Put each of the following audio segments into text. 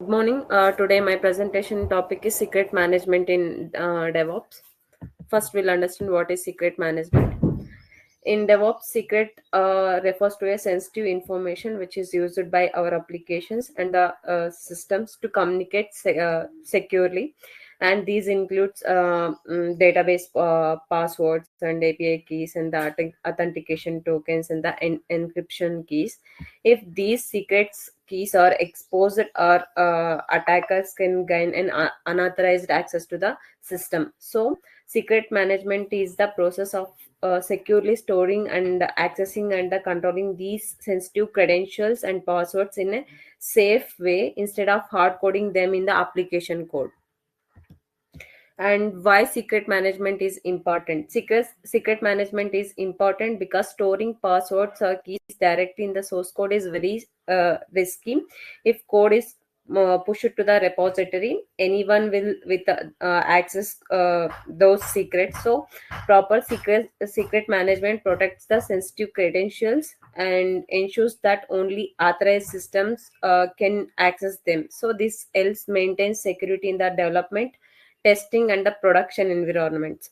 Good morning. Today, my presentation topic is secret management in DevOps. First, we'll understand what is secret management. In DevOps, secret refers to a sensitive information which is used by our applications and the systems to communicate securely. And these includes database passwords and API keys and the authentication tokens and the encryption keys. If these secrets keys are exposed, or attackers can gain an unauthorized access to the system. So, secret management is the process of securely storing and accessing and controlling these sensitive credentials and passwords in a safe way instead of hard coding them in the application code. And why secret management is important? Secret management is important because storing passwords or keys directly in the source code is very risky. If code is pushed to the repository, anyone will with access those secrets. So proper secret management protects the sensitive credentials and ensures that only authorized systems can access them. So this helps maintain security in the development, testing, and the production environments.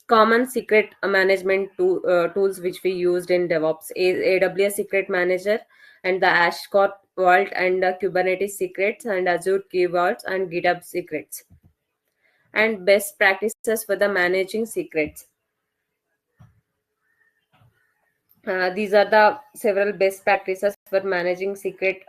Common secret management tools which we used in DevOps is AWS Secret Manager and the Ashcore Vault and the Kubernetes Secrets and Azure Key Vaults and GitHub Secrets. And best practices for the managing secrets. These are the several best practices for managing secrets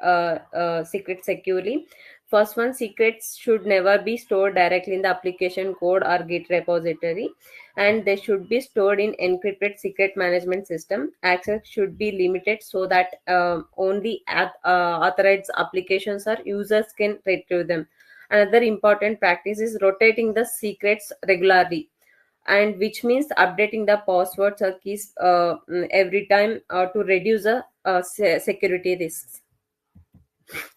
securely. First one, secrets should never be stored directly in the application code or Git repository, and they should be stored in encrypted secret management system. Access should be limited so that only authorized applications or users can retrieve them. Another important practice is rotating the secrets regularly, and which means updating the passwords or keys every time to reduce the security risks.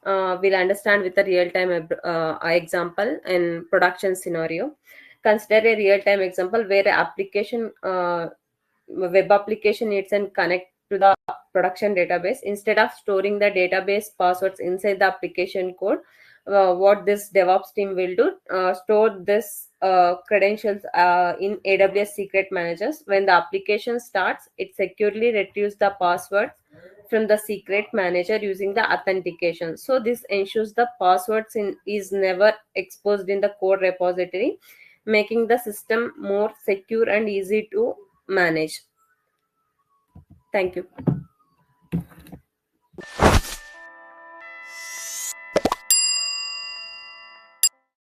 We'll understand with a real-time example in production scenario. Consider a real-time example where a application web application needs and connect to the production database. Instead of storing the database passwords inside the application code, what this DevOps team will do, store this credentials in AWS Secret Managers. When the application starts, it securely retrieves the passwords from the secret manager using the authentication. So this ensures the passwords is never exposed in the code repository, making the system more secure and easy to manage. Thank you.